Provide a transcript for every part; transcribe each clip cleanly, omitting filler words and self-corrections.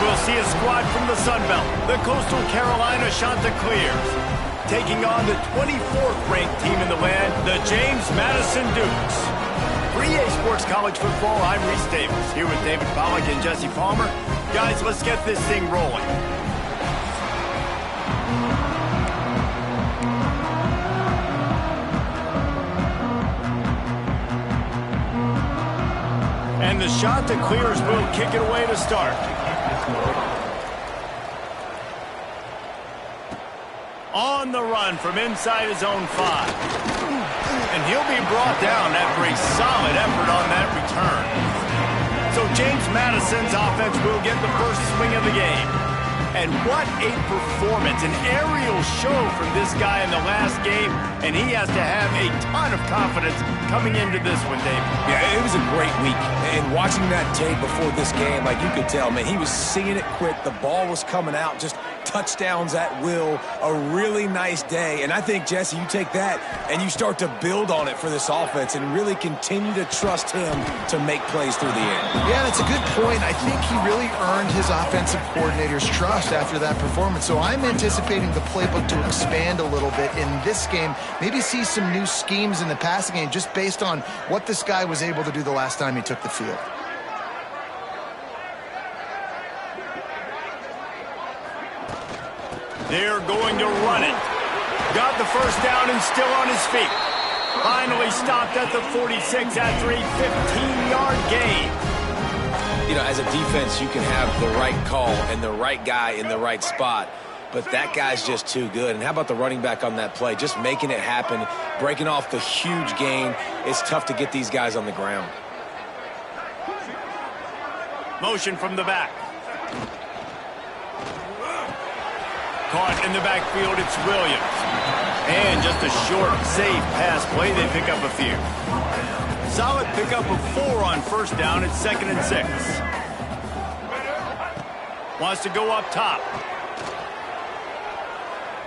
we'll see a squad from the Sun Belt, the Coastal Carolina Chanticleers, taking on the 24th ranked team in the land, the James Madison Dukes. For EA Sports College Football, I'm Reese Davis, here with David Pollack and Jesse Palmer. Guys, let's get this thing rolling. And the Chanticleers will kick it away to start. On the run from inside his own 5. And he'll be brought down after a solid effort on that return. So James Madison's offense will get the first swing of the game. And what a performance, an aerial show from this guy in the last game, and he has to have a ton of confidence coming into this one, Dave. Yeah, it was a great week, and watching that tape before this game, like you could tell, man, he was seeing it quick, the ball was coming out, just touchdowns at will, a really nice day, and I think, Jesse, you take that and you start to build on it for this offense and really continue to trust him to make plays through the air. Yeah, that's a good point. I think he really earned his offensive coordinator's trust after that performance. So I'm anticipating the playbook to expand a little bit in this game, maybe see some new schemes in the passing game just based on what this guy was able to do the last time he took the field. They're going to run it. Got the first down and still on his feet. Finally stopped at the 46 after a 15-yard gain. You know, as a defense, you can have the right call and the right guy in the right spot, but that guy's just too good. And how about the running back on that play? Just making it happen, breaking off the huge gain. It's tough to get these guys on the ground. Motion from the back. Caught in the backfield, it's Williams. And just a short, safe pass play, they pick up a few. Solid pickup of 4 on first down, it's 2nd and 6. Wants to go up top.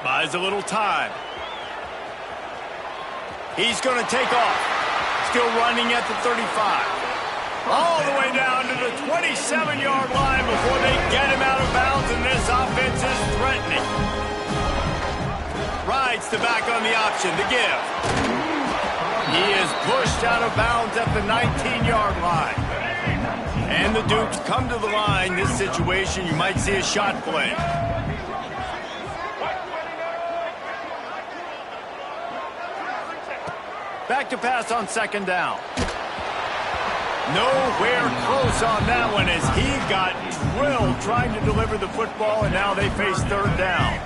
Buys a little time. He's going to take off. Still running at the 35. All the way down to the 27-yard line before they get him out of bounds, and this offense is threatening. Rides the back on the option, the give. He is pushed out of bounds at the 19-yard line. And the Dukes come to the line. This situation, you might see a shot play. Back to pass on 2nd down. Nowhere close on that one as he got drilled trying to deliver the football, and now they face 3rd down.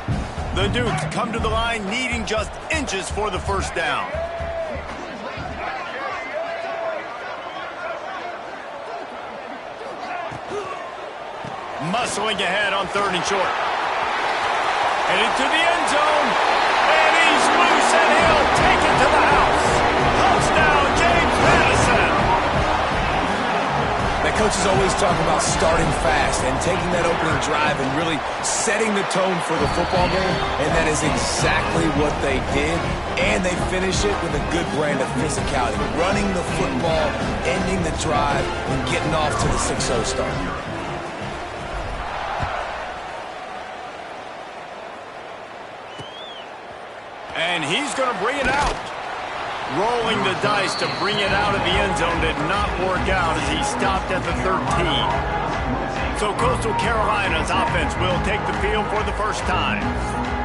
The Dukes come to the line needing just inches for the first down. Muscling ahead on 3rd and short. Headed to the end zone, and he's loose, and he'll take it to the house. Touchdown, James Madison. The coaches always talk about starting fast and taking that opening drive and really setting the tone for the football game, and that is exactly what they did, and they finish it with a good brand of physicality, running the football, ending the drive, and getting off to the 6-0 start. And he's going to bring it out. Rolling the dice to bring it out of the end zone did not work out as he stopped at the 13. So Coastal Carolina's offense will take the field for the first time.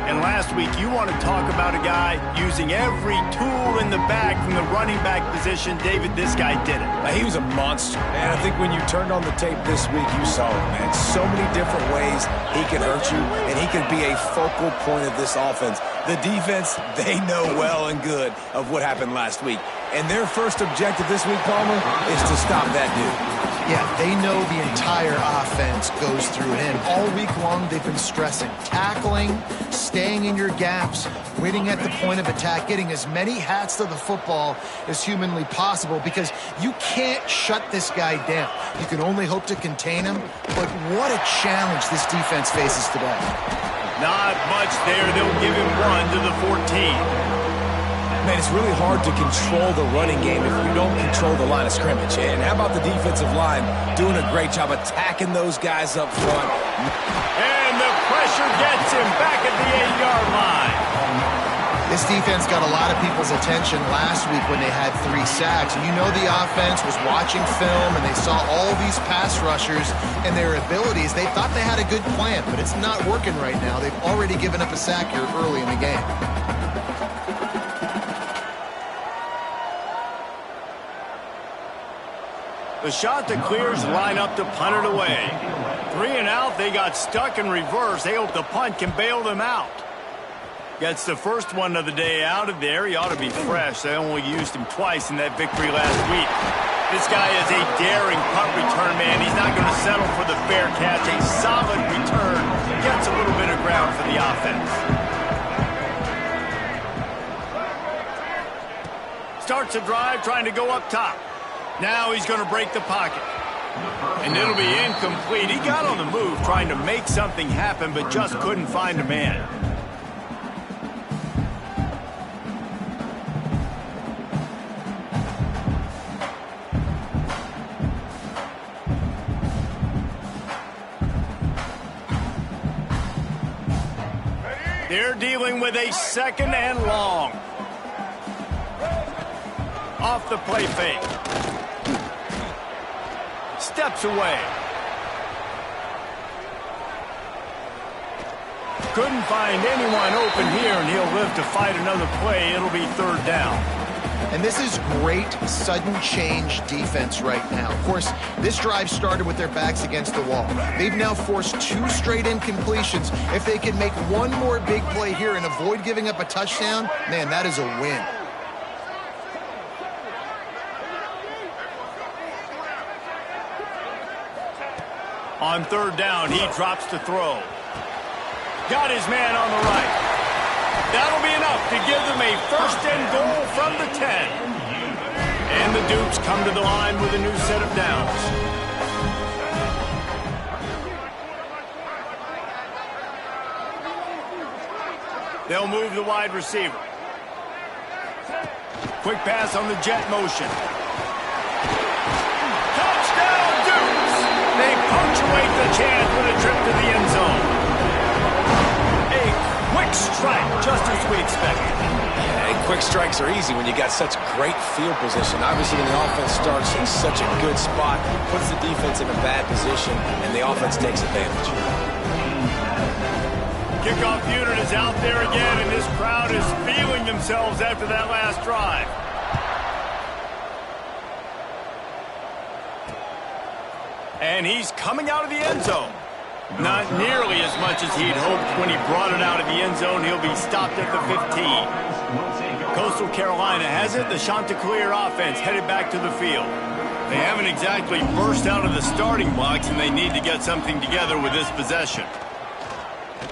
And last week, you want to talk about a guy using every tool in the bag from the running back position. David, this guy did it. He was a monster, man. I think when you turned on the tape this week, you saw it, man. So many different ways he could hurt you, and he could be a focal point of this offense. The defense, they know well and good of what happened last week. And their first objective this week, Palmer, is to stop that dude. Yeah, they know the entire offense goes through him. All week long, they've been stressing tackling, staying in your gaps, waiting at the point of attack, getting as many hats to the football as humanly possible, because you can't shut this guy down. You can only hope to contain him, but what a challenge this defense faces today. Not much there. They'll give him 1 to the 14. Man, it's really hard to control the running game if you don't control the line of scrimmage. And how about the defensive line doing a great job attacking those guys up front? And the pressure gets him back at the 8-yard line. This defense got a lot of people's attention last week when they had 3 sacks. And you know the offense was watching film, and they saw all these pass rushers and their abilities. They thought they had a good plan, but it's not working right now. They've already given up a sack here early in the game. The shot that clears line up to punt it away. 3 and out, they got stuck in reverse. They hope the punt can bail them out. Gets the first one of the day out of there. He ought to be fresh. They only used him twice in that victory last week. This guy is a daring punt return man. He's not going to settle for the fair catch. A solid return. Gets a little bit of ground for the offense. Starts a drive trying to go up top. Now he's going to break the pocket. And it'll be incomplete. He got on the move trying to make something happen, but just couldn't find a man. They're dealing with a 2nd and long. Off the play fake. Steps away. Couldn't find anyone open here, and he'll live to fight another play. It'll be 3rd down. And this is great sudden change defense right now. Of course, this drive started with their backs against the wall. They've now forced 2 straight incompletions. If they can make one more big play here and avoid giving up a touchdown, man, that is a win. On 3rd down, he drops to throw. Got his man on the right. That'll be enough to give them a 1st and goal from the 10. And the Dukes come to the line with a new set of downs. They'll move the wide receiver. Quick pass on the jet motion. Touchdown, Dukes! They punctuate the chance with a trip to the end zone. Quick strike, just as we expected. Yeah, quick strikes are easy when you got such great field position. Obviously, when the offense starts in such a good spot, puts the defense in a bad position, and the offense takes advantage. Kickoff unit is out there again, and this crowd is feeling themselves after that last drive. And he's coming out of the end zone. Not nearly as much as he'd hoped when he brought it out of the end zone. He'll be stopped at the 15. Coastal Carolina has it. The Chanticleer offense headed back to the field. They haven't exactly burst out of the starting blocks, and they need to get something together with this possession.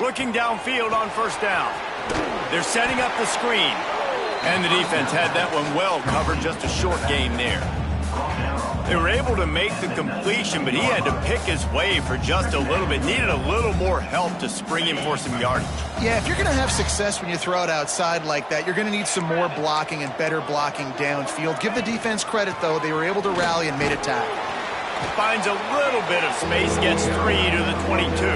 Looking downfield on 1st down. They're setting up the screen. And the defense had that one well covered. Just a short gain there. They were able to make the completion, but he had to pick his way for just a little bit. Needed a little more help to spring him for some yardage. Yeah, if you're going to have success when you throw it outside like that, you're going to need some more blocking and better blocking downfield. Give the defense credit, though. They were able to rally and made a tackle. Finds a little bit of space, gets 3 to the 22.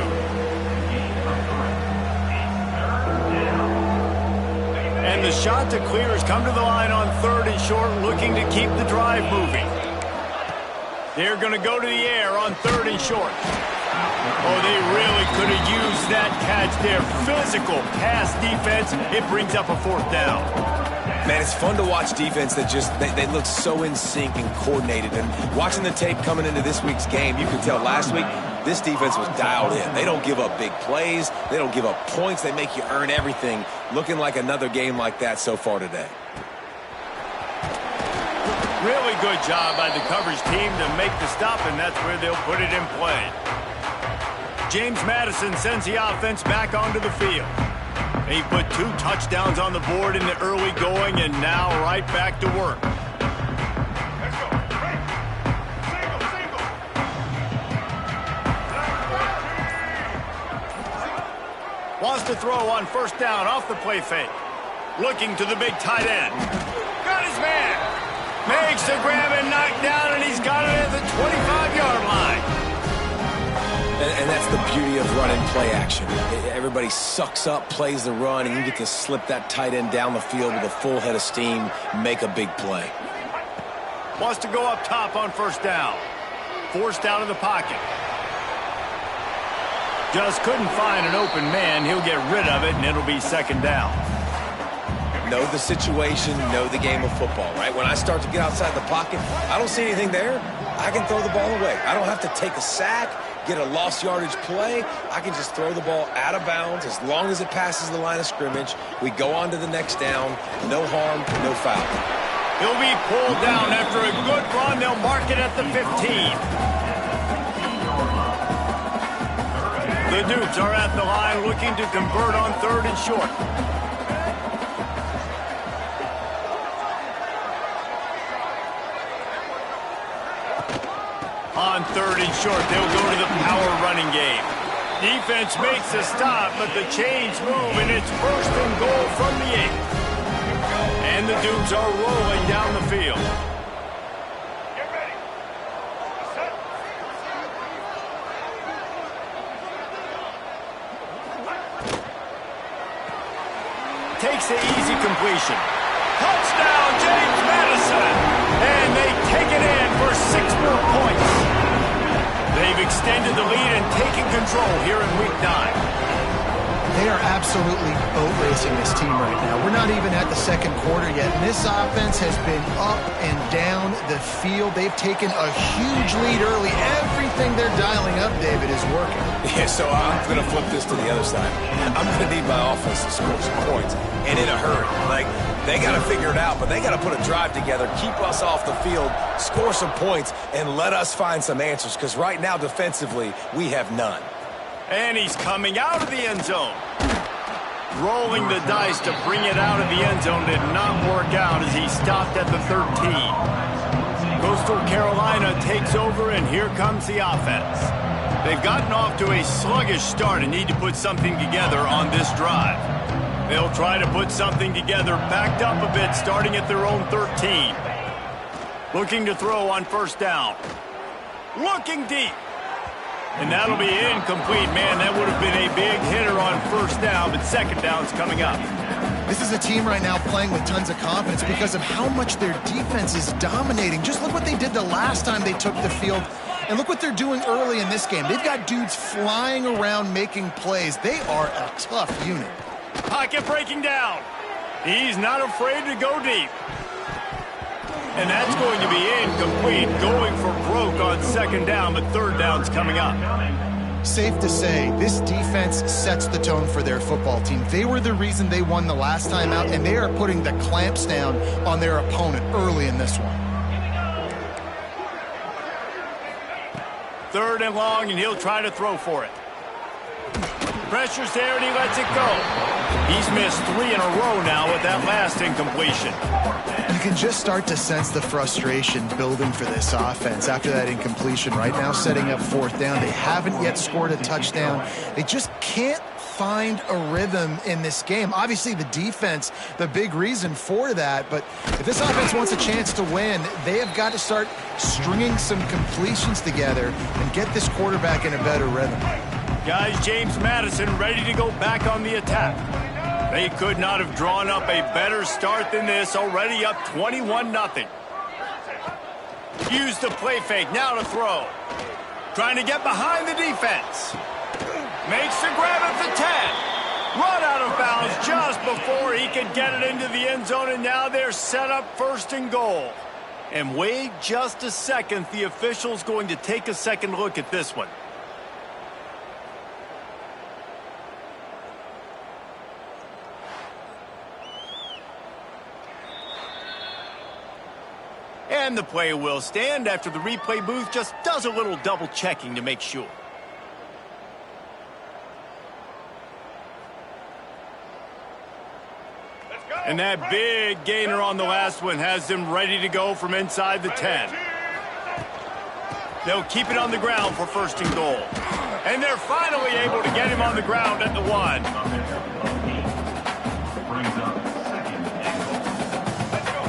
And the Chanticleers come to the line on 3rd and short, looking to keep the drive moving. They're going to go to the air on 3rd and short. Oh, they really could have used that catch there. Physical pass defense. It brings up a 4th down. Man, it's fun to watch defense that just, they look so in sync and coordinated. And watching the tape coming into this week's game, you could tell last week, this defense was dialed in. They don't give up big plays. They don't give up points. They make you earn everything. Looking like another game like that so far today. Really good job by the coverage team to make the stop, and that's where they'll put it in play. James Madison sends the offense back onto the field. He put 2 touchdowns on the board in the early going, and now right back to work. Let's go. Wants to throw on 1st down off the play fake. Looking to the big tight end. Got his man. Makes the grab and knock down, and he's got it at the 25-yard line. And that's the beauty of running play action. Everybody sucks up, plays the run, and you get to slip that tight end down the field with a full head of steam, make a big play. Wants to go up top on first down. Forced out of the pocket. Just couldn't find an open man. He'll get rid of it, and it'll be second down. Know the situation, know the game of football, right? When I start to get outside the pocket, I don't see anything there, I can throw the ball away. I don't have to take a sack, get a lost yardage play. I can just throw the ball out of bounds as long as it passes the line of scrimmage. We go on to the next down. No harm, no foul. He'll be pulled down after a good run. They'll mark it at the 15. The Dukes are at the line looking to convert on third and short. On third and short, they'll go to the power running game. Defense makes a stop, but the chains move, and it's first and goal from the 8. And the Dukes are rolling down the field. Get ready. Set. Takes the easy completion. Touchdown, James Madison! And they take it in for 6 more points. They've extended the lead and taken control here in Week 9. They are absolutely boat racing this team right now. We're not even at the second quarter yet, and this offense has been up and down the field. They've taken a huge lead early. Everything they're dialing up, David, is working. Yeah, so I'm going to flip this to the other side. I'm going to need my offense to score some points, and in a hurry. Like, they got to figure it out, but they got to put a drive together, keep us off the field, score some points, and let us find some answers, because right now, defensively, we have none. And he's coming out of the end zone. Rolling the dice to bring it out of the end zone did not work out as he stopped at the 13. Coastal Carolina takes over, and here comes the offense. They've gotten off to a sluggish start and need to put something together on this drive. They'll try to put something together, backed up a bit, starting at their own 13. Looking to throw on first down. Looking deep. And that'll be incomplete. Man, that would have been a big hitter on first down, but second down's coming up. This is a team right now playing with tons of confidence because of how much their defense is dominating. Just look what they did the last time they took the field, and look what they're doing early in this game. They've got dudes flying around making plays. They are a tough unit. Pocket breaking down. He's not afraid to go deep. And that's going to be incomplete, going for broke on second down, but third down's coming up. Safe to say, this defense sets the tone for their football team. They were the reason they won the last time out, and they are putting the clamps down on their opponent early in this one. Third and long, and he'll try to throw for it. Pressure's there, and he lets it go. He's missed 3 in a row now with that last incompletion. You can just start to sense the frustration building for this offense after that incompletion. Right now, setting up fourth down. They haven't yet scored a touchdown. They just can't find a rhythm in this game. Obviously, the defense, the big reason for that. But if this offense wants a chance to win, they have got to start stringing some completions together and get this quarterback in a better rhythm. Guys, James Madison ready to go back on the attack. They could not have drawn up a better start than this, already up 21-0. Use the play fake, now to throw. Trying to get behind the defense. Makes the grab at the 10. Run out of bounds just before he could get it into the end zone, and now they're set up first and goal. And wait just a second, the official's going to take a second look at this one. And the play will stand after the replay booth just does a little double checking to make sure. Let's go. And that big gainer on the last one has them ready to go from inside the 10. They'll keep it on the ground for first and goal. And they're finally able to get him on the ground at the 1.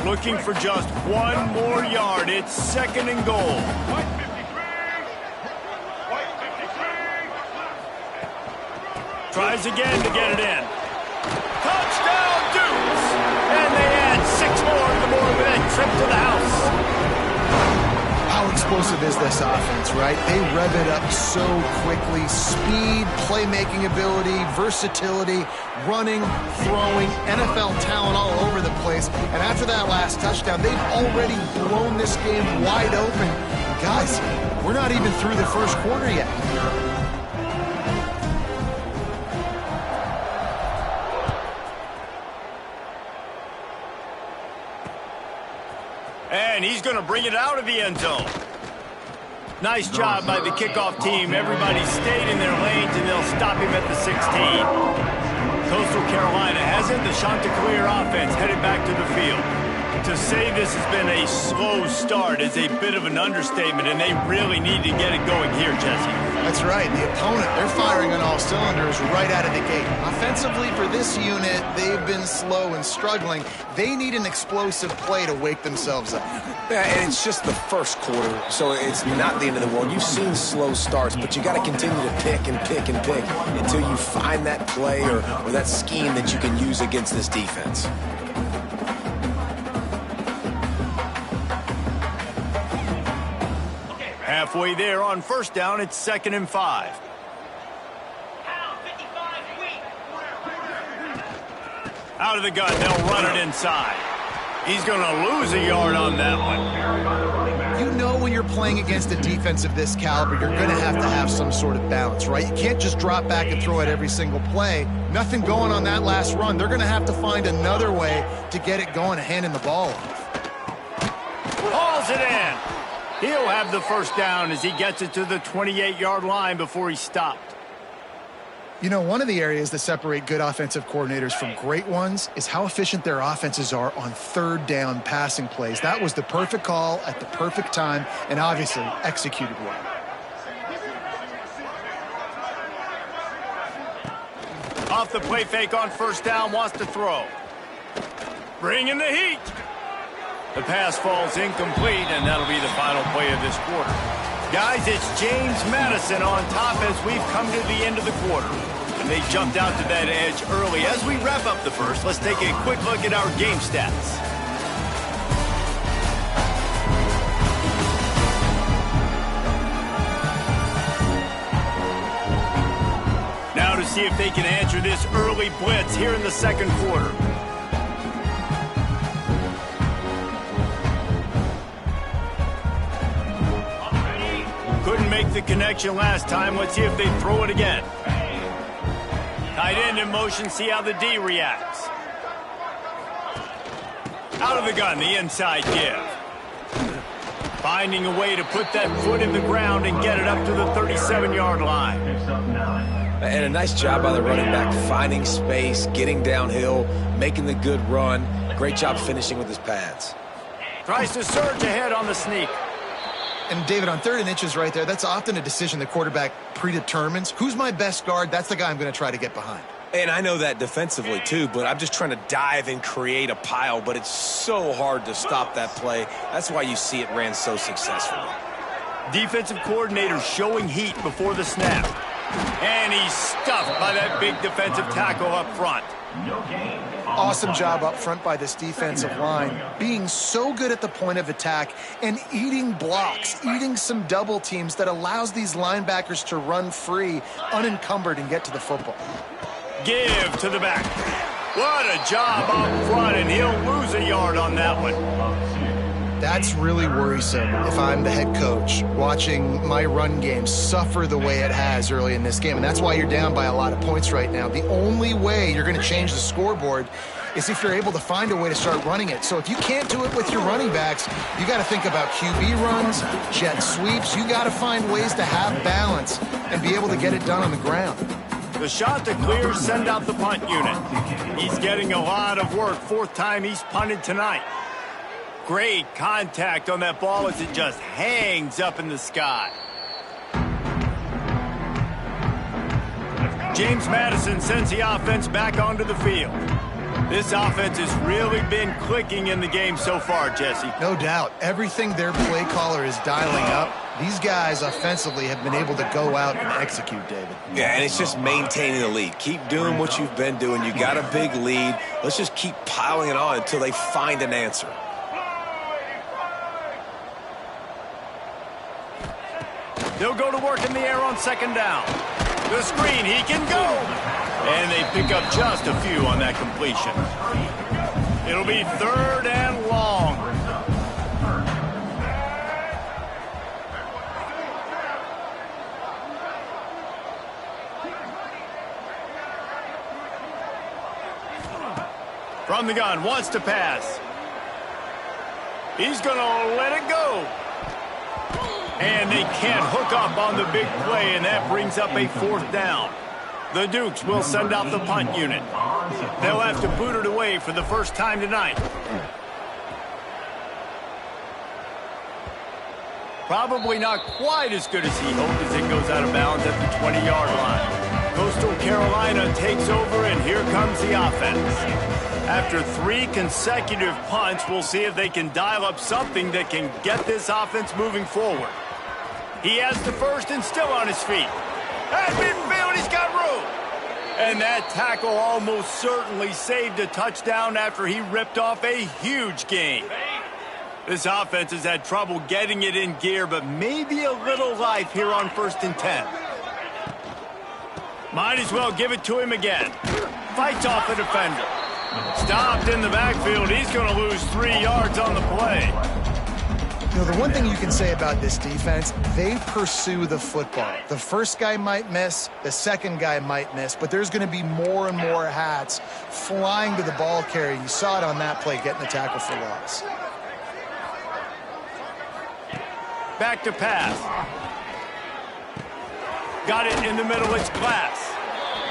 looking for just one more yard. It's 2nd and goal. White 53. White 53. Tries again to get it in. Touchdown, Dukes! And they add 6 more to the board with that trip to the house. How explosive is this offense, right? They rev it up so quickly. Speed, playmaking ability, versatility, running, throwing, NFL talent all over the place. And after that last touchdown, they've already blown this game wide open. Guys, we're not even through the first quarter yet. And he's going to bring it out of the end zone. Nice job by the kickoff team. Everybody stayed in their lanes, and they'll stop him at the 16. Coastal Carolina has it. The Chanticleer offense headed back to the field. To say this has been a slow start is a bit of an understatement, and they really need to get it going here, Jesse. That's right. The opponent, they're firing on all cylinders right out of the gate. Offensively, for this unit, they've been slow and struggling. They need an explosive play to wake themselves up. Yeah, and it's just the first quarter, so it's not the end of the world. You've seen slow starts, but you got to continue to pick and pick and pick until you find that play or that scheme that you can use against this defense. Halfway there on first down, it's 2nd and 5. Out of the gun, they'll run it inside. He's going to lose a yard on that one. You know when you're playing against a defense of this caliber, you're going to have some sort of balance, right? You can't just drop back and throw it every single play. Nothing going on that last run. They're going to have to find another way to get it going and handing the ball off. Hauls it in. He'll have the first down as he gets it to the 28-yard line before he's stopped. You know, one of the areas that separate good offensive coordinators from great ones is how efficient their offenses are on third down passing plays. That was the perfect call at the perfect time and obviously executed well. Off the play fake on first down, wants to throw. Bring in the heat. The pass falls incomplete, and that'll be the final play of this quarter. Guys, it's James Madison on top as we've come to the end of the quarter. And they jumped out to that edge early. As we wrap up the first, let's take a quick look at our game stats. Now to see if they can answer this early blitz here in the second quarter. Couldn't make the connection last time. Let's see if they throw it again. Tight end in motion, see how the D reacts. Out of the gun, the inside give. Finding a way to put that foot in the ground and get it up to the 37-yard line. And a nice job by the running back, finding space, getting downhill, making the good run. Great job finishing with his pads. Tries to surge ahead on the sneak. And, David, on 3rd and inches right there, that's often a decision the quarterback predetermines. Who's my best guard? That's the guy I'm going to try to get behind. And I know that defensively, too, but I'm just trying to dive and create a pile, but it's so hard to stop that play. That's why you see it ran so successfully. Defensive coordinator showing heat before the snap. And he's stuffed by that big defensive tackle up front. Awesome job up front by this defensive line, being so good at the point of attack and eating blocks, eating some double teams that allows these linebackers to run free, unencumbered, and get to the football. Give to the back. What a job up front, and he'll lose a yard on that one. That's really worrisome if I'm the head coach watching my run game suffer the way it has early in this game. And that's why you're down by a lot of points right now. The only way you're going to change the scoreboard is if you're able to find a way to start running it. So if you can't do it with your running backs, you got to think about QB runs, jet sweeps. You got to find ways to have balance and be able to get it done on the ground. The shot to clear, send out the punt unit. He's getting a lot of work. 4th time he's punted tonight. Great contact on that ball as it just hangs up in the sky. James Madison sends the offense back onto the field. This offense has really been clicking in the game so far, Jesse. No doubt. Everything their play caller is dialing up, these guys offensively have been able to go out and execute, David. Yeah, and it's just maintaining the lead. Keep doing what you've been doing. You got a big lead. Let's just keep piling it on until they find an answer. They'll go to work in the air on second down. The screen, he can go. And they pick up just a few on that completion. It'll be third and long. From the gun, wants to pass. He's going to let it go. And they can't hook up on the big play, and that brings up a fourth down. The Dukes will send out the punt unit. They'll have to boot it away for the first time tonight. Probably not quite as good as he hoped as it goes out of bounds at the 20-yard line. Coastal Carolina takes over, and here comes the offense. After 3 consecutive punts, we'll see if they can dial up something that can get this offense moving forward. He has the first and still on his feet. At midfield, he's got room. And that tackle almost certainly saved a touchdown after he ripped off a huge gain. This offense has had trouble getting it in gear, but maybe a little life here on 1st and 10. Might as well give it to him again. Fights off the defender. Stopped in the backfield. He's going to lose 3 yards on the play. You know, the one thing you can say about this defense, they pursue the football. The first guy might miss, the second guy might miss, but there's going to be more and more hats flying to the ball carrier. You saw it on that play, getting the tackle for loss. Back to pass. Got it in the middle, it's Glass.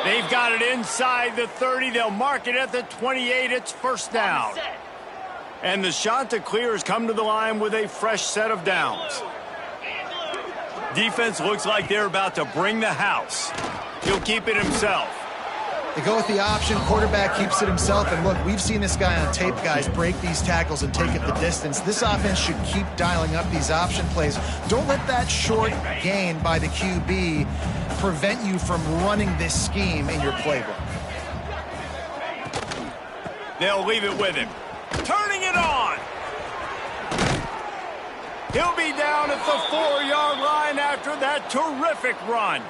They've got it inside the 30. They'll mark it at the 28. It's first down. And the Chanticleers come to the line with a fresh set of downs. Defense looks like they're about to bring the house. He'll keep it himself. They go with the option. Quarterback keeps it himself. And look, we've seen this guy on tape, guys, break these tackles and take it the distance. This offense should keep dialing up these option plays. Don't let that short gain by the QB prevent you from running this scheme in your playbook. They'll leave it with him. Turning it on. He'll be down at the 4-yard line after that terrific run.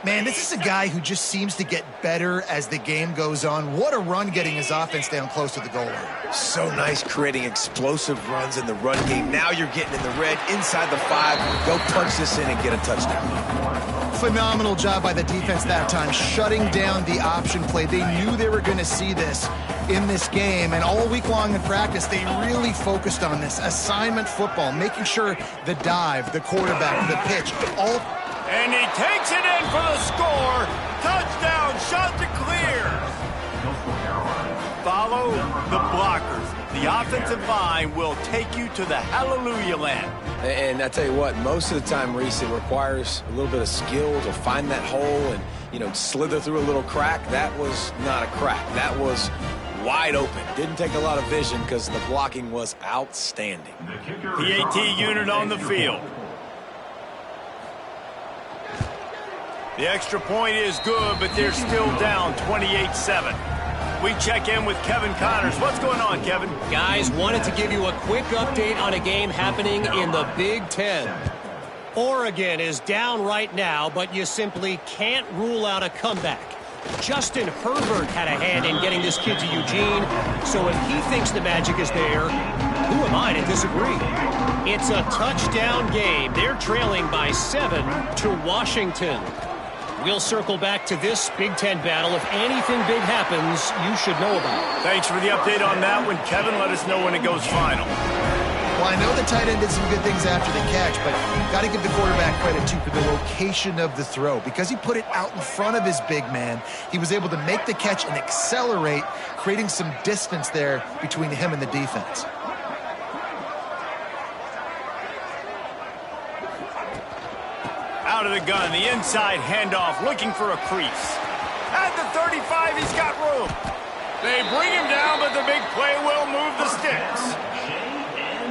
Man, this is a guy who just seems to get better as the game goes on. What a run getting his offense down close to the goal line. So nice creating explosive runs in the run game. Now you're getting in the red, inside the 5. Go punch this in and get a touchdown. Phenomenal job by the defense that time, shutting down the option play. They knew they were going to see this in this game, and all week long in practice, they really focused on this. Assignment football, making sure the dive, the quarterback, the pitch, all... And he takes it in for the score. Touchdown, Chanticleer. Follow the blockers. The offensive line will take you to the hallelujah land. And I tell you what, most of the time, Reese, it requires a little bit of skill to find that hole and, you know, slither through a little crack. That was not a crack. That was wide open. Didn't take a lot of vision because the blocking was outstanding. PAT unit on the field. The extra point is good, but they're still down 28-7. We check in with Kevin Connors. What's going on, Kevin? Guys, wanted to give you a quick update on a game happening in the Big Ten. Oregon is down right now, but you simply can't rule out a comeback. Justin Herbert had a hand in getting this kid to Eugene, so if he thinks the magic is there, who am I to disagree? It's a touchdown game. They're trailing by 7 to Washington. We'll circle back to this Big Ten battle. If anything big happens, you should know about it. Thanks for the update on that one, Kevin. Let us know when it goes final. Well, I know the tight end did some good things after the catch, but got to give the quarterback credit, too, for the location of the throw. Because he put it out in front of his big man, he was able to make the catch and accelerate, creating some distance there between him and the defense. Out of the gun, the inside handoff, looking for a crease. At the 35, he's got room. They bring him down, but the big play will move the sticks.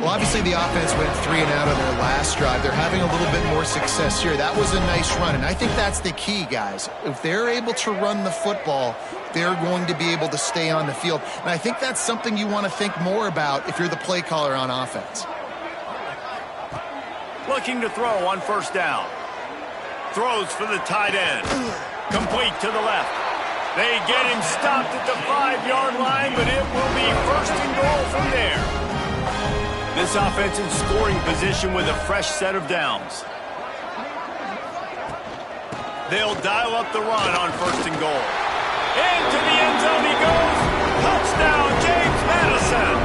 Well, obviously the offense went 3 and out on their last drive. They're having a little bit more success here. That was a nice run, and I think that's the key, guys. If they're able to run the football, they're going to be able to stay on the field. And I think that's something you want to think more about if you're the play caller on offense. Looking to throw on first down. Throws for the tight end. Complete to the left. They get him stopped at the 5-yard line, but it will be first and goal from there. This offense in scoring position with a fresh set of downs. They'll dial up the run on first and goal. Into the end zone he goes. Touchdown, James Madison.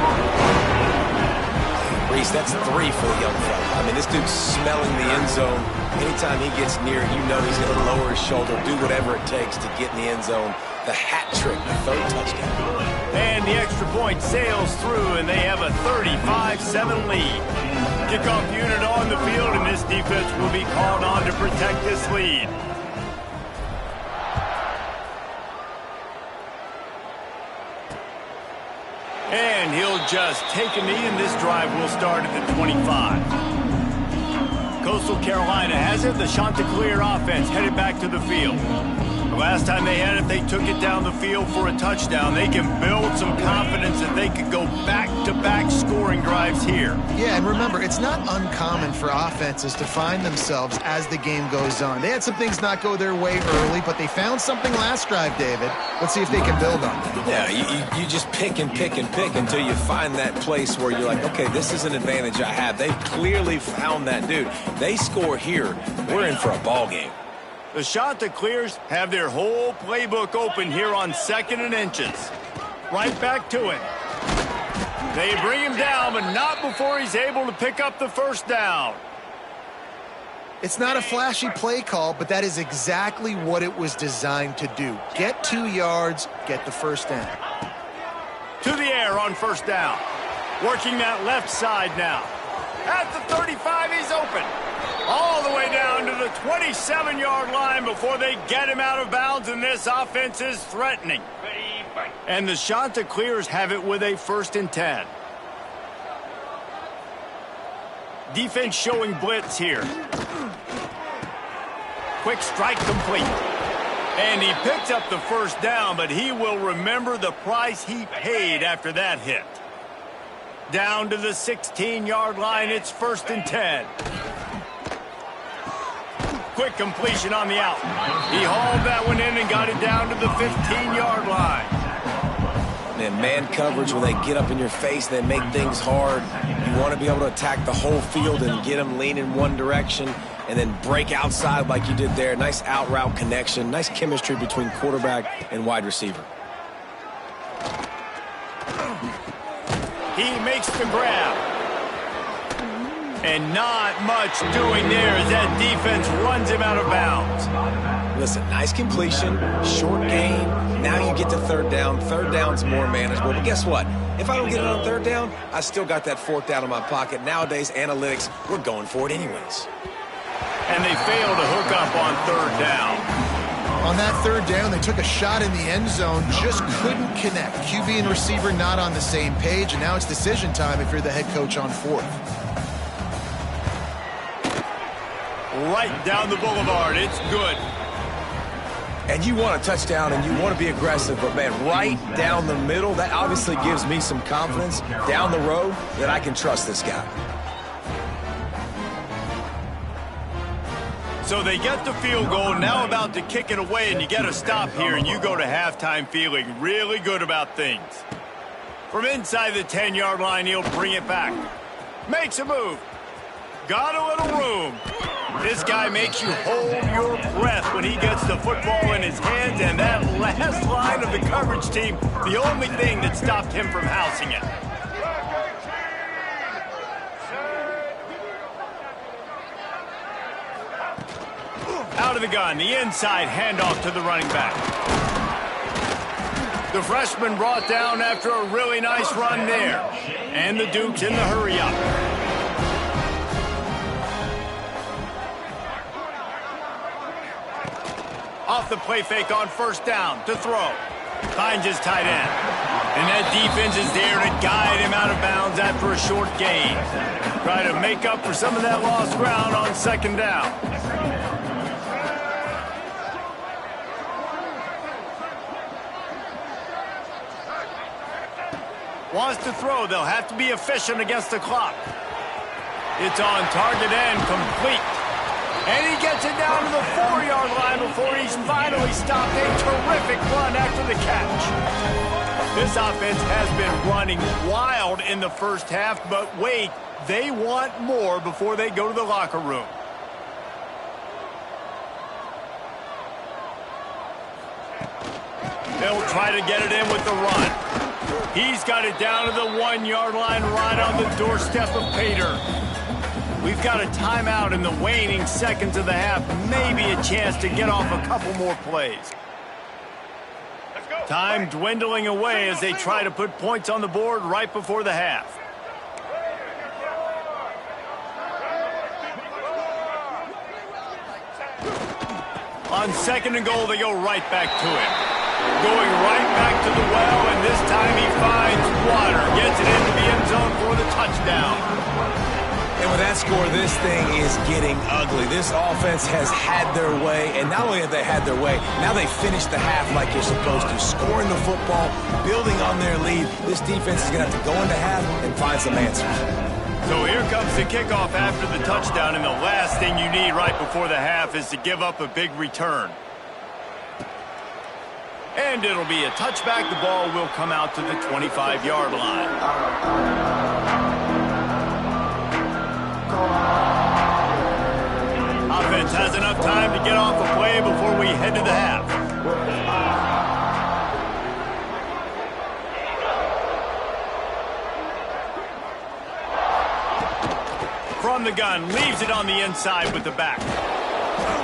Reese, that's 3 for the young fella. I mean, this dude's smelling the end zone. Anytime he gets near it, you know he's going to lower his shoulder, do whatever it takes to get in the end zone. The hat trick, the 3rd touchdown. And the extra point sails through, and they have a 35-7 lead. Kickoff unit on the field, and this defense will be called on to protect this lead. And he'll just take a knee, and this drive will start at the 25. Coastal Carolina has it. The Chanticleer offense headed back to the field. The last time they had it, they took it down the field for a touchdown. They can build some confidence that they could go back-to-back scoring drives here. Yeah, and remember, it's not uncommon for offenses to find themselves as the game goes on. They had some things not go their way early, but they found something last drive, David. Let's see if they can build on it. Yeah, you just pick and pick and pick until you find that place where you're like, okay, this is an advantage I have. They've clearly found that dude. They score here, we're in for a ball game. The Chanticleers have their whole playbook open here on 2nd and inches. Right back to it. They bring him down, but not before he's able to pick up the first down. It's not a flashy play call, but that is exactly what it was designed to do. Get 2 yards, get the first down. To the air on first down. Working that left side now. At the 35, he's open. All the way down to the 27-yard line before they get him out of bounds, and this offense is threatening. And the Chanticleers have it with a 1st and 10. Defense showing blitz here. Quick strike complete. And he picks up the first down, but he will remember the price he paid after that hit. Down to the 16-yard line, it's 1st and 10. Quick completion on the out. He hauled that one in and got it down to the 15-yard line. Man coverage, when they get up in your face, they make things hard. You want to be able to attack the whole field and get them leaning one direction and then break outside like you did there. Nice out route connection, nice chemistry between quarterback and wide receiver. He makes the grab. And not much doing there as that defense runs him out of bounds. Listen, nice completion, short gain. Now you get to 3rd down. 3rd down's more manageable. But guess what? If I don't get it on 3rd down, I still got that 4th down in my pocket. Nowadays, analytics, we're going for it anyways. And they fail to hook up on 3rd down. On that 3rd down, they took a shot in the end zone, just couldn't connect. QB and receiver not on the same page, and now it's decision time if you're the head coach on 4th. Right down the boulevard. It's good. And you want a touchdown and you want to be aggressive, but man, right down the middle, that obviously gives me some confidence down the road that I can trust this guy. So they get the field goal, now about to kick it away, and you get a stop here, and you go to halftime feeling really good about things. From inside the 10-yard line, he'll bring it back. Makes a move. Got a little room. This guy makes you hold your breath when he gets the football in his hands, and that last line of the coverage team, the only thing that stopped him from housing it. Out of the gun, the inside handoff to the running back. The freshman brought down after a really nice run there. And the Duke's in the hurry-up. Off the play fake on first down to throw. Finds his tight end. And that defense is there to guide him out of bounds after a short gain. Try to make up for some of that lost ground on second down. Wants to throw. They'll have to be efficient against the clock. It's on target and complete. And he gets it down to the 4-yard line before he's finally stopped. A terrific run after the catch. This offense has been running wild in the first half, but wait, they want more before they go to the locker room. They'll try to get it in with the run. He's got it down to the 1-yard line right on the doorstep of Pater. We've got a timeout in the waning seconds of the half. Maybe a chance to get off a couple more plays. Time dwindling away as they try to put points on the board right before the half. On second and goal, they go right back to him. Going right back to the well, and this time he finds water. Gets it into the end zone for the touchdown. And with that score, this thing is getting ugly. This offense has had their way, and not only have they had their way, now they finished the half like you're supposed to, scoring the football, building on their lead. This defense is going to have to go into half and find some answers. So here comes the kickoff after the touchdown, and the last thing you need right before the half is to give up a big return. And it'll be a touchback. The ball will come out to the 25-yard line. Offense has enough time to get off the play before we head to the half. From the gun, leaves it on the inside with the back.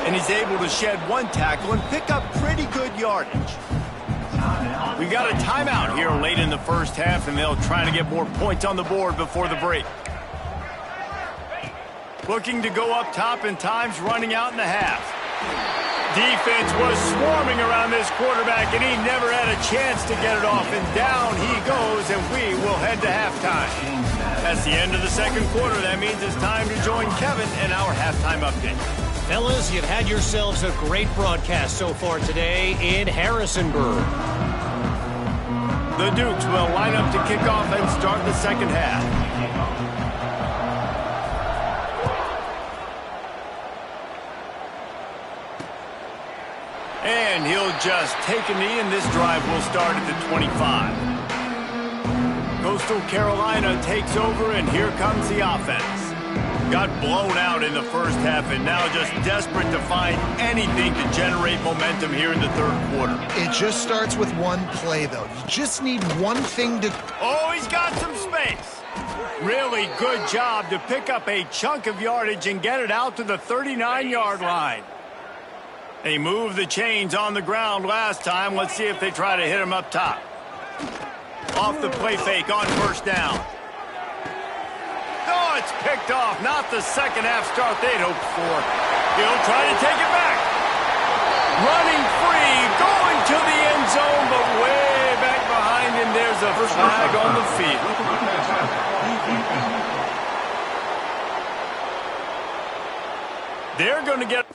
And he's able to shed one tackle and pick up pretty good yardage. We got a timeout here late in the first half, and they'll try to get more points on the board before the break. Looking to go up top, and time's running out in the half. Defense was swarming around this quarterback, and he never had a chance to get it off. And down he goes, and we will head to halftime. That's the end of the second quarter. That means it's time to join Kevin in our halftime update. Fellas, you've had yourselves a great broadcast so far today in Harrisonburg. The Dukes will line up to kick off and start the second half. And he'll just take a knee, and this drive will start at the 25. Coastal Carolina takes over, and here comes the offense. Got blown out in the first half, and now just desperate to find anything to generate momentum here in the third quarter. It just starts with one play, though. You just need one thing to... Oh, he's got some space. Really good job to pick up a chunk of yardage and get it out to the 39-yard line. They moved the chains on the ground last time. Let's see if they try to hit him up top. Off the play fake on first down. Oh, it's picked off. Not the second half start they'd hoped for. He'll try to take it back. Running free, going to the end zone, but way back behind him, there's a flag on the field. They're going to get...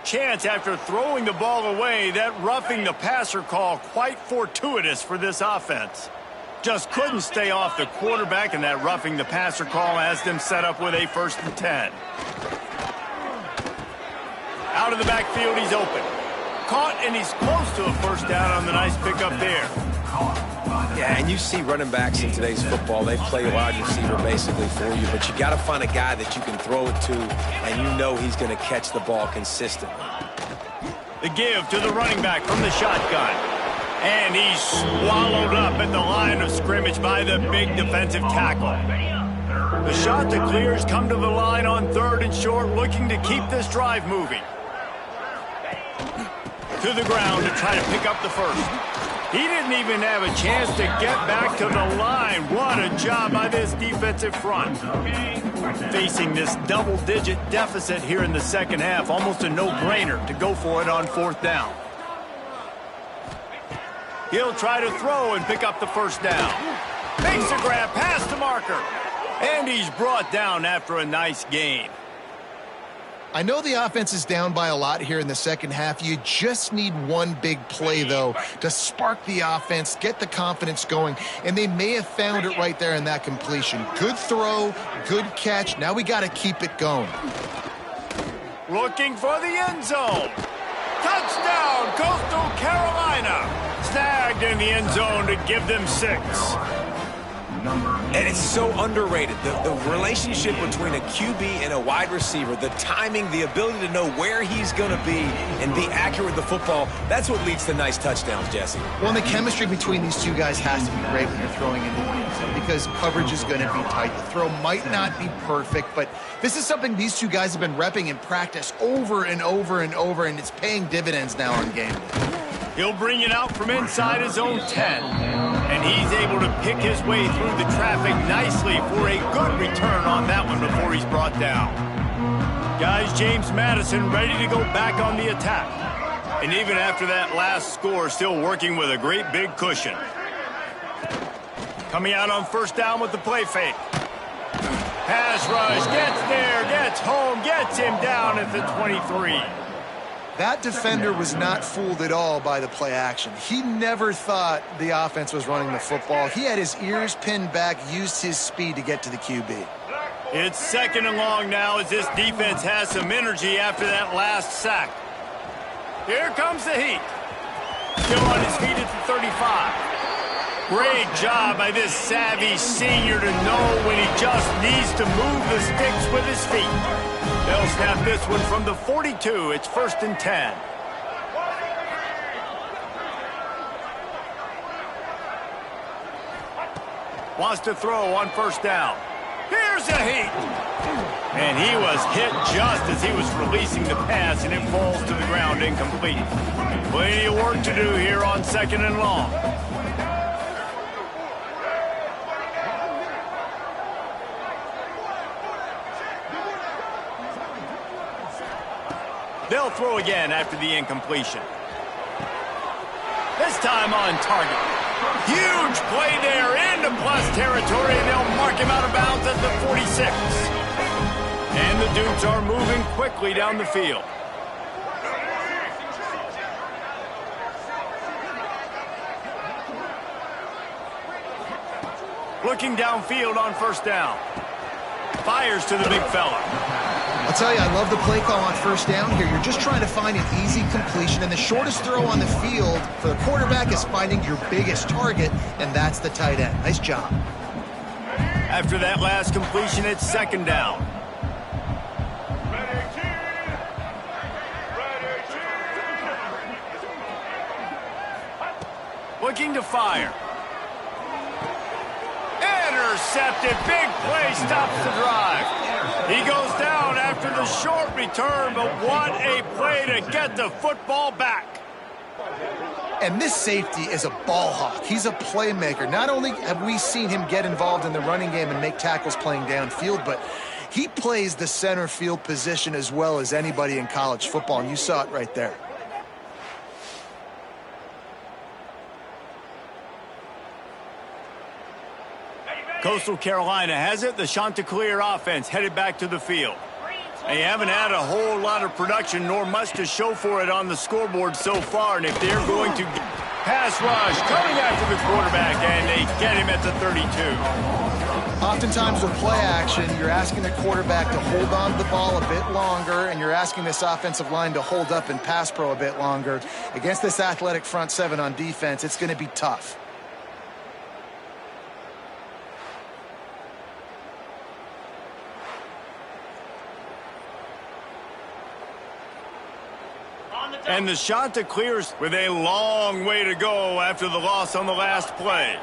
chance after throwing the ball away. That roughing the passer call quite fortuitous for this offense. Just couldn't stay off the quarterback, and that roughing the passer call has them set up with a 1st and 10. Out of the backfield, he's open. Caught, and he's close to a first down on the nice pickup there. Yeah, and you see running backs in today's football, they play wide receiver basically for you, but you got to find a guy that you can throw it to, and you know he's going to catch the ball consistently. The give to the running back from the shotgun. And he's swallowed up at the line of scrimmage by the big defensive tackle. The shot to clears come to the line on 3rd and short, looking to keep this drive moving. To the ground to try to pick up the first. He didn't even have a chance to get back to the line. What a job by this defensive front. Facing this double-digit deficit here in the second half, almost a no-brainer to go for it on 4th down. He'll try to throw and pick up the first down. Makes a grab past the marker. And he's brought down after a nice gain. I know the offense is down by a lot here in the second half. You just need one big play, though, to spark the offense, get the confidence going, and they may have found it right there in that completion. Good throw, good catch. Now we got to keep it going. Looking for the end zone. Touchdown, Coastal Carolina. Snagged in the end zone to give them 6. And it's so underrated. The relationship between a QB and a wide receiver, the timing, the ability to know where he's going to be and be accurate with the football, that's what leads to nice touchdowns, Jesse. Well, and the chemistry between these two guys has to be great when you're throwing into the end zone because coverage is going to be tight. The throw might not be perfect, but this is something these two guys have been repping in practice over and over and over, and it's paying dividends now on game day. He'll bring it out from inside his own 10. And he's able to pick his way through the traffic nicely for a good return on that one before he's brought down. Guys, James Madison ready to go back on the attack. And even after that last score, still working with a great big cushion. Coming out on 1st down with the play fake. Pass rush, gets there, gets home, gets him down at the 23. That defender was not fooled at all by the play action. He never thought the offense was running the football. He had his ears pinned back, used his speed to get to the QB. It's 2nd and long now as this defense has some energy after that last sack. Here comes the heat. Still on his feet at the 35. Great job by this savvy senior to know when he just needs to move the sticks with his feet. They'll snap this one from the 42. It's 1st and 10. Wants to throw on 1st down. Here's a heat. And he was hit just as he was releasing the pass, and it falls to the ground incomplete. Plenty of work to do here on 2nd and long. They'll throw again after the incompletion. This time on target. Huge play there into plus territory, and they'll mark him out of bounds at the 46. And the Dukes are moving quickly down the field. Looking downfield on 1st down. Fires to the big fella. I'll tell you, I love the play call on 1st down here. You're just trying to find an easy completion, and the shortest throw on the field for the quarterback is finding your biggest target, and that's the tight end. Nice job. After that last completion, it's 2nd down. Looking to fire. Intercepted. Big play stops the drive. He goes down after the short return, but what a play to get the football back. And this safety is a ball hawk. He's a playmaker. Not only have we seen him get involved in the running game and make tackles playing downfield, but he plays the center field position as well as anybody in college football, and you saw it right there. Coastal Carolina has it. The Chanticleer offense headed back to the field. They haven't had a whole lot of production nor much to show for it on the scoreboard so far. And if they're going to pass rush coming after the quarterback, and they get him at the 32. Oftentimes with play action, you're asking the quarterback to hold on to the ball a bit longer, and you're asking this offensive line to hold up in pass pro a bit longer. Against this athletic front seven on defense, it's going to be tough. And the Chanticleers with a long way to go after the loss on the last play.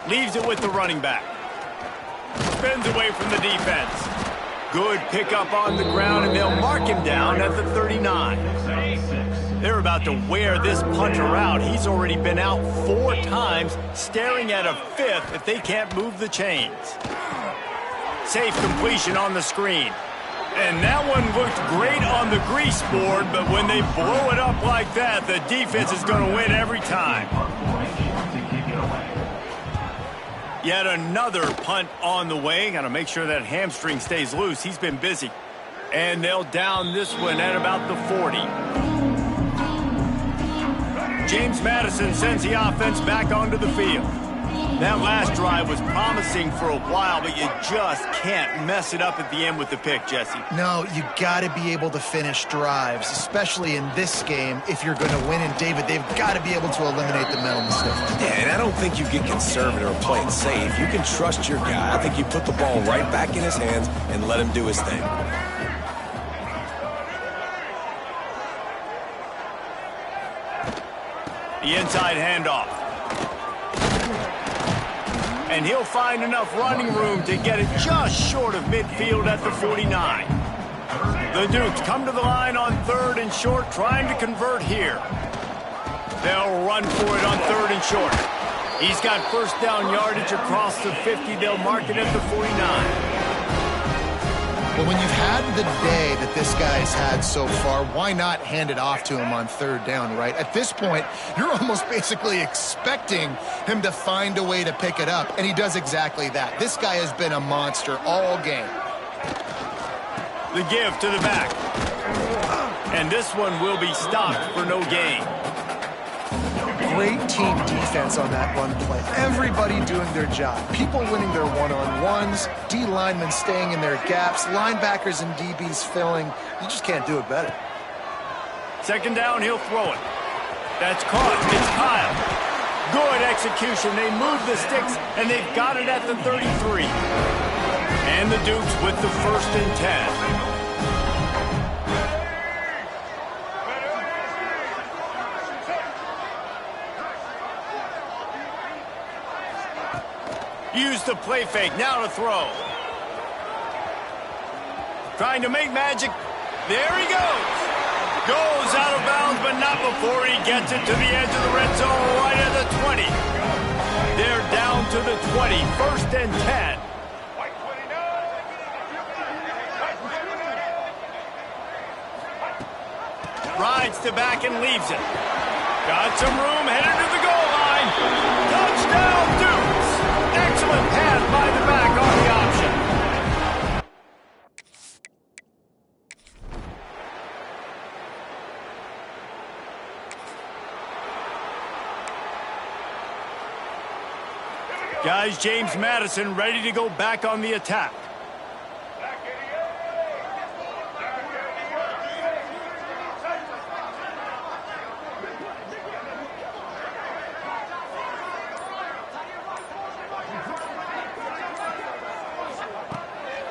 Leaves it with the running back. Spins away from the defense. Good pickup on the ground, and they'll mark him down at the 39. They're about to wear this punter out. He's already been out 4 times, staring at a 5th if they can't move the chains. Safe completion on the screen. And that one looked great on the grease board, but when they blow it up like that, the defense is going to win every time. Yet another punt on the way. Got to make sure that hamstring stays loose. He's been busy. And they'll down this one at about the 40. James Madison sends the offense back onto the field. That last drive was promising for a while, but you just can't mess it up at the end with the pick, Jesse. No, you got to be able to finish drives, especially in this game. If you're going to win, and David, they've got to be able to eliminate the mental mistakes. Yeah, and I don't think you get conservative or play it safe. You can trust your guy. I think you put the ball right back in his hands and let him do his thing. The inside handoff. And he'll find enough running room to get it just short of midfield at the 49. The Dukes come to the line on 3rd and short, trying to convert here. They'll run for it on 3rd and short. He's got first down yardage across the 50. They'll mark it at the 49. Well, when you've had the day that this guy's had so far, why not hand it off to him on 3rd down, right? At this point, you're almost basically expecting him to find a way to pick it up, and he does exactly that. This guy has been a monster all game. The give to the back. And this one will be stopped for no gain. Great team defense on that run play. Everybody doing their job. People winning their one-on-ones, D linemen staying in their gaps, linebackers and DBs filling. You just can't do it better. 2nd down, he'll throw it. That's caught. It's Kyle. Good execution. They move the sticks, and they've got it at the 33. And the Dukes with the 1st and 10. Use the play fake, now to throw. Trying to make magic. There he goes. Goes out of bounds, but not before he gets it to the edge of the red zone, right at the 20. They're down to the 20, 1st and 10. Rides to back and leaves it. Got some room, headed to the goal line. Touchdown, Dukes. Excellent pass by the back on the option. Guys, James Madison ready to go back on the attack.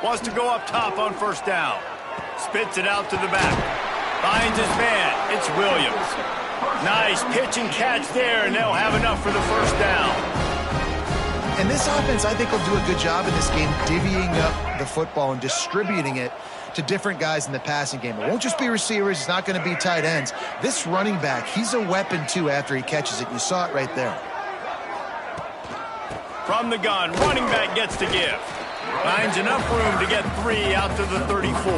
Wants to go up top on 1st down. Spits it out to the back. Finds his man. It's Williams. Nice pitch and catch there, and they'll have enough for the 1st down. And this offense, I think, will do a good job in this game divvying up the football and distributing it to different guys in the passing game. It won't just be receivers. It's not going to be tight ends. This running back, he's a weapon, too, after he catches it. You saw it right there. From the gun, running back gets to give. Finds enough room to get 3 out to the 34.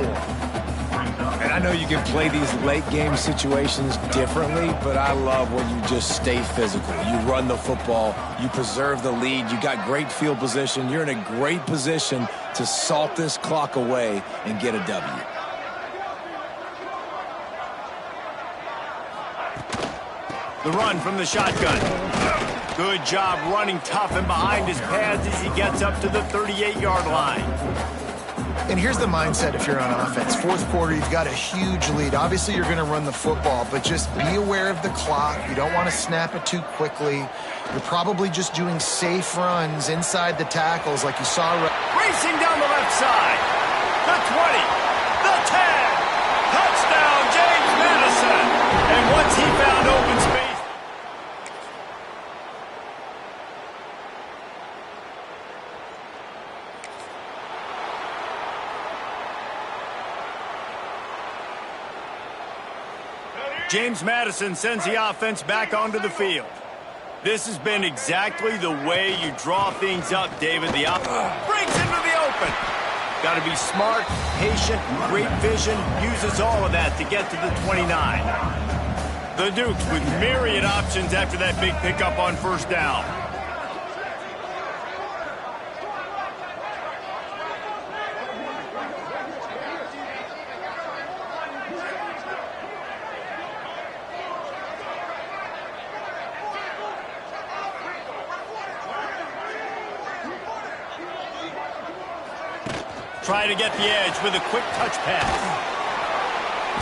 And I know you can play these late game situations differently, but I love when you just stay physical. You run the football, you preserve the lead, you got great field position, you're in a great position to salt this clock away and get a W. The run from the shotgun. Good job running tough and behind his pads as he gets up to the 38-yard line. And here's the mindset if you're on offense. 4th quarter, you've got a huge lead. Obviously, you're going to run the football, but just be aware of the clock. You don't want to snap it too quickly. You're probably just doing safe runs inside the tackles like you saw. Racing down the left side. The 20. The 10. Touchdown, James Madison. And once he found open space. James Madison sends the offense back onto the field. This has been exactly the way you draw things up, David. The breaks into the open. Got to be smart, patient, great vision, uses all of that to get to the 29. The Dukes with myriad options after that big pickup on first down. Try to get the edge with a quick touch pass.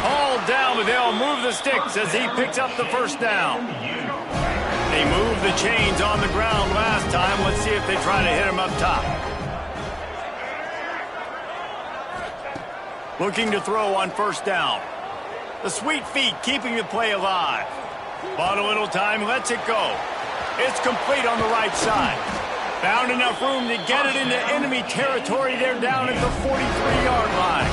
Hauled down, but they'll move the sticks as he picks up the first down. They moved the chains on the ground last time. Let's see if they try to hit him up top. Looking to throw on first down. The sweet feet keeping the play alive. Bought a little time, lets it go. It's complete on the right side. Found enough room to get it into enemy territory. They're down at the 43-yard line.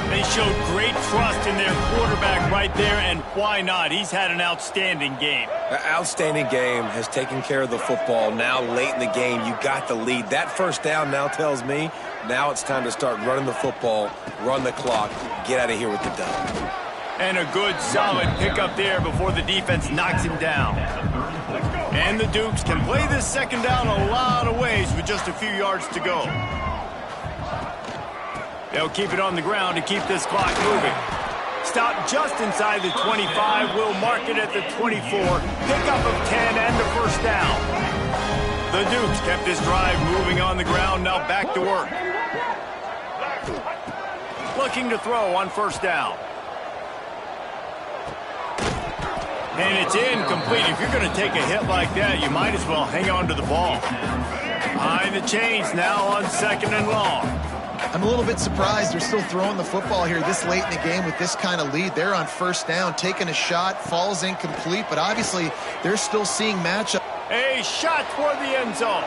They showed great trust in their quarterback right there, and why not? He's had an outstanding game. An outstanding game, has taken care of the football. Now late in the game, you got the lead. That first down now tells me now it's time to start running the football, run the clock, get out of here with the dub. And a good, solid pickup there before the defense knocks him down. And the Dukes can play this second down a lot of ways with just a few yards to go. They'll keep it on the ground to keep this clock moving. Stop just inside the 25. We'll mark it at the 24. Pickup of 10 and the first down. The Dukes kept this drive moving on the ground. Now back to work. Looking to throw on first down. And it's incomplete. If you're going to take a hit like that, you might as well hang on to the ball. Behind the chains now on second and long. I'm a little bit surprised they're still throwing the football here this late in the game with this kind of lead. They're on first down, taking a shot, falls incomplete, but obviously they're still seeing matchup. A shot toward the end zone.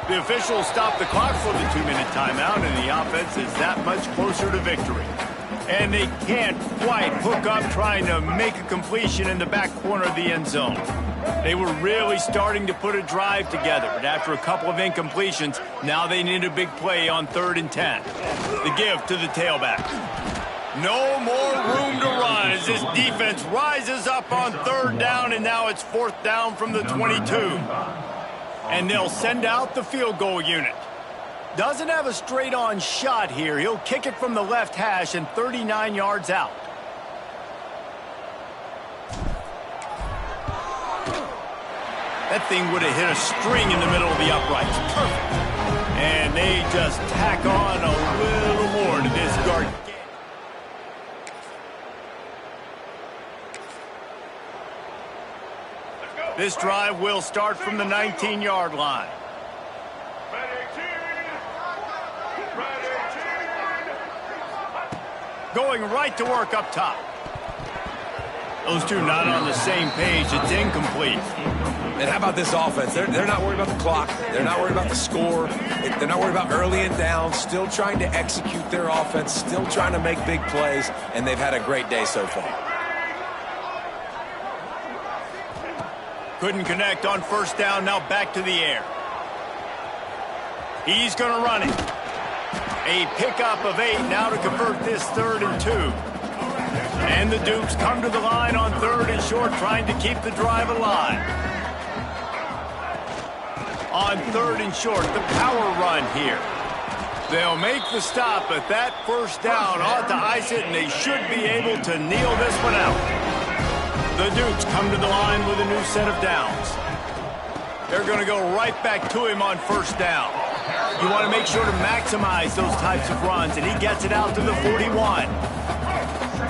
The officials stop the clock for the 2-minute timeout, and the offense is that much closer to victory. And they can't quite hook up trying to make a completion in the back corner of the end zone. They were really starting to put a drive together, but after a couple of incompletions, now they need a big play on 3rd and 10. The give to the tailback. No more room to run as this defense rises up on 3rd down, and now it's 4th down from the 22. And they'll send out the field goal unit. Doesn't have a straight-on shot here. He'll kick it from the left hash and 39 yards out. That thing would have hit a string in the middle of the uprights. Perfect. And they just tack on a little more to this guard. This drive will start from the 19-yard line. Going right to work up top. Those two not on the same page. It's incomplete. And how about this offense? They're not worried about the clock. They're not worried about the score. They're not worried about early and down. Still trying to execute their offense. Still trying to make big plays. And they've had a great day so far. Couldn't connect on first down. Now back to the air. He's going to run it. A pickup of 8 now to convert this 3rd and 2. And the Dukes come to the line on 3rd and short, trying to keep the drive alive. On 3rd and short, the power run here. They'll make the stop, but that first down ought to ice it, and they should be able to kneel this one out. The Dukes come to the line with a new set of downs. They're going to go right back to him on first down. You want to make sure to maximize those types of runs, and he gets it out to the 41.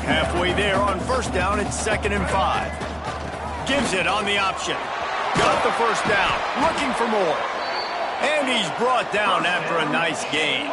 Halfway there on first down, it's 2nd and 5. Gives it on the option. Got the first down, looking for more. And he's brought down after a nice gain.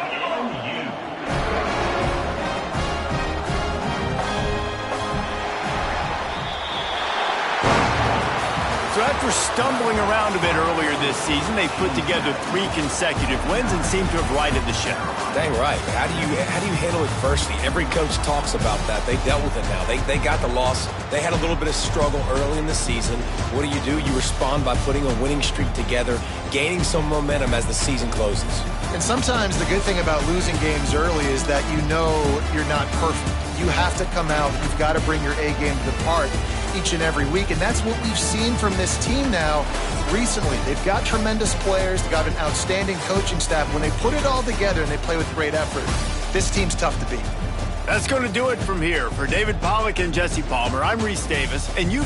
So after stumbling around a bit earlier this season, they put together 3 consecutive wins and seem to have righted the ship. Dang right. How do you handle adversity? Every coach talks about that. They dealt with it now. They got the loss. They had a little bit of struggle early in the season. What do? You respond by putting a winning streak together, gaining some momentum as the season closes. And sometimes the good thing about losing games early is that you know you're not perfect. You have to come out. You've got to bring your A game to the part each and every week. And that's what we've seen from this team now recently. They've got tremendous players. They've got an outstanding coaching staff. When they put it all together and they play with great effort, this team's tough to beat. That's going to do it from here. For David Pollack and Jesse Palmer, I'm Reese Davis, and you